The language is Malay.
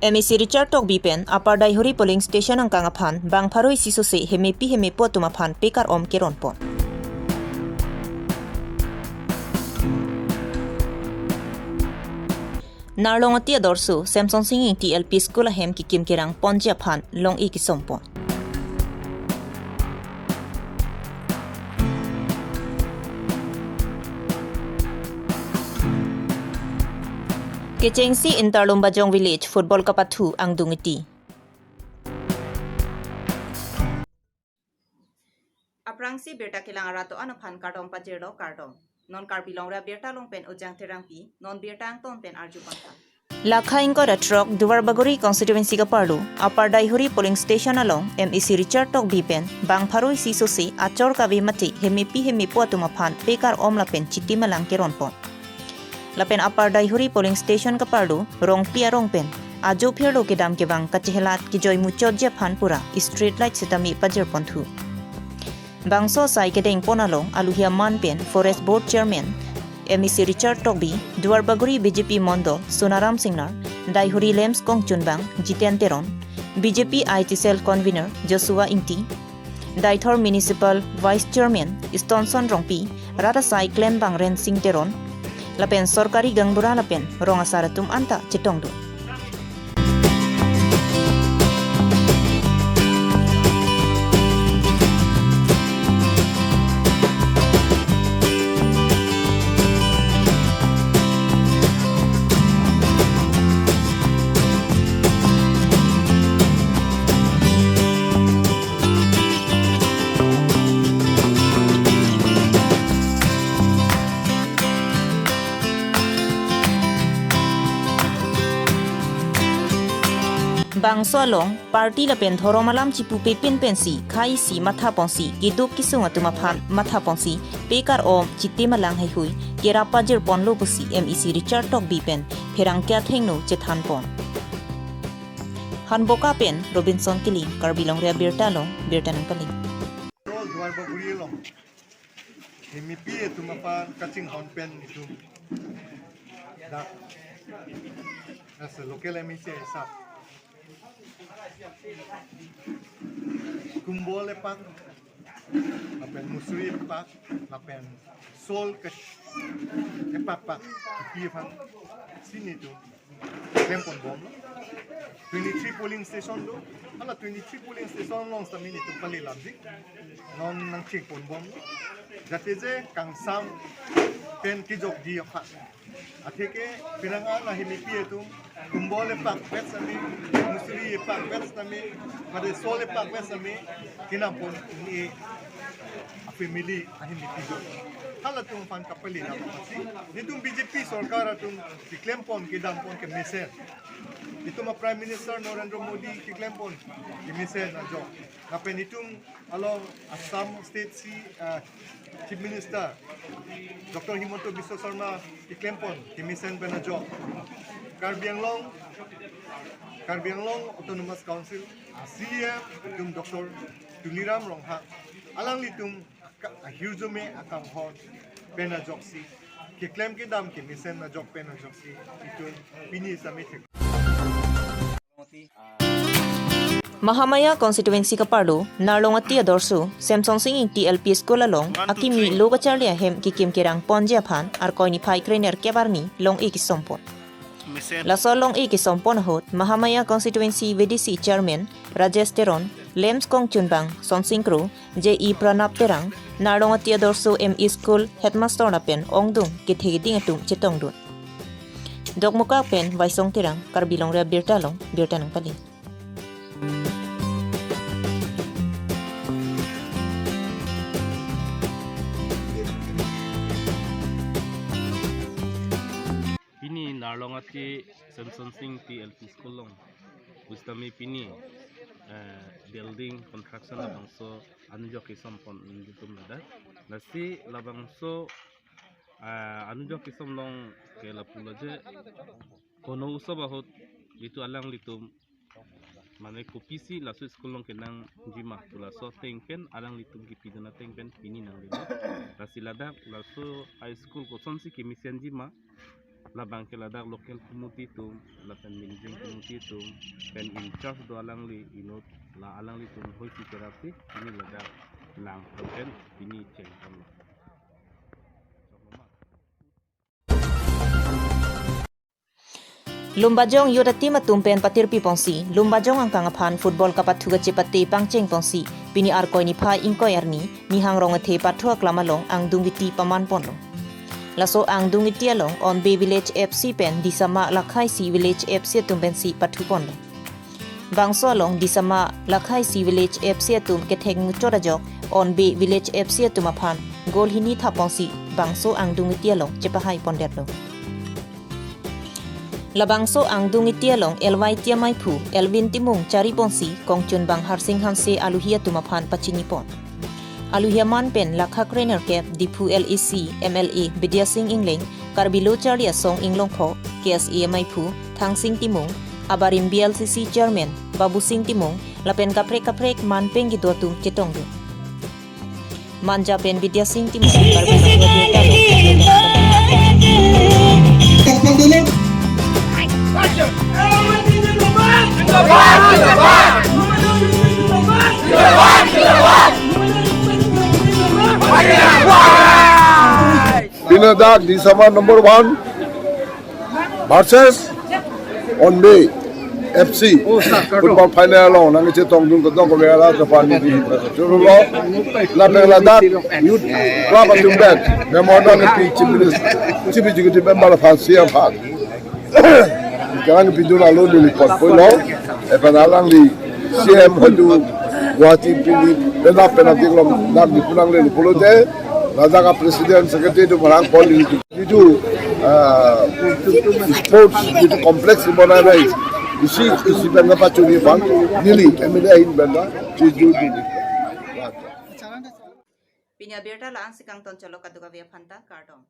MEC Richard Tok Bipen Upper Daihuri Polling Station ang Kangaphan Bang Pharoi Sisose Hemepi po tumaphan Pekar Om Keronpon. Narlong atia dorsu Samson Singing TLP School Hem Kikim Kirang Ponjia Phan Long Ikisompon. Kecengsi Interlombajong Village Football Kapathu ang dungiti. Aprangsi Birta Kilang Arato Anaphan Kardom Pajero Kardom. Non Karbi Longri Abirta Longpen Ujang Terangpi, non Birta ang Tonpen Arjupanta. Lakhaing ko Ratrok Duwarbaguri Constituency Kaparlu, Upper Daihuri Polling Station along MEC Richard Tok Bipen, Bang Pharoi Sisose Achor Kabi Mati Hemi po tumaphan Pekar Om Lapen Chiti Malang Keronpon. Lapen Upper Daihuri Polling Station Kaparlu, Rong Pia Rongpen, Ajo Pirlo Kedam Kebang Kachihelat Kijoy Muchod Japan Pura, Street Light Sitami Pajer Pontu. Bangso Sai Kedeng Ponalong, Aluhia Manpen, Forest Board Chairman, MEC Richard Tokbi, Duwarbaguri BJP Mondo, Sunaram Singnar, Daihuri Lems Kong Chunbang, Jiten Teron, BJP IT Cell Convener, Joshua Inti, Daithor Municipal Vice Chairman, Stonson Rongpi, Rata Sai Clem Bang Ren Sing Teron, Lapen Sorkari Gangbura Lapen, Ronga Saratum Anta Cetongdu. Bangso along party lapen thoro malam chipu pepin pensi khai si matha ponsi giduk kisunga tumaphan matha ponsi Pekar Om chitti malang hai hui kera pajir ponlo pusi MEC Richard Tok Bipen pherang kya thengno chethan pon Hanboka pen Robinson Kiling Karbi Longri Abirta long Birta nang Kaling Duwarbaguri long Hemipi tumaphan kaching honpen itu da as a local MEC sap Kumbole pak, lapen musri pak, lapen sol kesh, pak, kipan, sini tu, tempon bom. 23 polling station tu, ala 23 polling station long sami ni tu pali labdik, non nang cek pon bom. Jati je kang sam pen kijok di pak. Atheke pinangan lah himipi itu kumbole pak pet sami musri pak pet sami pada sole pak pet sami kinampun ini family himipi jo hala tum fan kapali na pasi nitum BJP sarkar atum diklempon kidampon ke mesen itu ma Prime Minister Narendra Modi diklempon ke mesen na jo kapen itum along Assam State Chief Minister Dr. Himanto Biswa Sarma diklempon ke mesen bena jo Karbi Longri Autonomous Council ASEAN itum Dr. Tuliram Rongha alang litum Huzume akang hon pena joksi ke claim ke dam ke misen na jok pena joksi itu pini samit Mahamaya Constituency Kaparlu Narlong atia dorsu Samson Singing TLP School along Akimi Logacharlia Hem Kikim Kirang Ponjia Phan Arkoini Pai Krener Kebarni Long Ikisompon Lasol Long Ikisompon hot Mahamaya Constituency VDC Chairman Rajesh Teron Lems Kong Chunbang Sonsingkru J.E. Pranap Terang Narlong atia dorsu ME School Headmaster Napen Ongdung Kithigiding atum Chetongdun Dokmuka pen Vaisong Terang Karbi Longri Abirta long Birta nang Kaling Pini narlong ati Samson Sing TLP School long Ustami pini building construction labangso anujok isom pon ditum nada nasi labangso anujok isom long ke lapula je kono uso bahut itu alang litum mane kopisi lasu school long kenang jima tula so tengpen alang litum kipidana tengpen pini nang lima nasi ladak lasu high school ko sonsi kimisian jima labang keladak local community tum lapan managing community tum pen in charge do alang li inot la alang li tum hoi terapi ini ladak lang pen ini ceng kam Lumbajong yodati matumpen patirpi pongsi, lumbajong ang kangapan football kapatuga cepate pangceng pongsi, pini arkoi ni pai ingkoi erni, mihang rongathe patua klamalong ang dungiti paman ponlo. Laso ang dungiti along on Bay Village FC pen di sama lakai si Village FC tumpen si patu ponlo. Bangso along di sama lakai si Village FC tum ketheng ngucorajok on Bay Village FC tumapan, gol hini thapongsi, bangso ang dungiti along cepahai ponderlo. Labangso ang dungitialong elwai tiamai pu Elvin Timung cari ponsi kongchun bang harsing hanse aluhia tumapan pachinipon. Aluhia man pen lakha trainer cap dipu LEC MLA Bidya Singh Ingling Karbi Longri Asong Inglong pho KSE mai pu Thang Singh Timung abarim BLCC chairman Babu Singh Timung lapen kaprek man peng gidotum ketongdo. Manja pen Bidya Singh Timung Karbi Longri Abirta Binadak di sama number 1 versus on Bay FC football final long nang cetong dung ketong ko bela depan di juru lo la beladak youth club of Tumben memodon pi cibi juga di member fancy apa jangan pintu lalu di lipot polo penalang di CM hodu wati pili penati lom nak di pulang le polo de Raja Presiden Sekretari itu merang poli itu sports itu kompleks di mana guys isi benda pacuri bang nili eminain benda itu Pinya Abirta la ang sikang ton chalo kaduga via phanta kardom.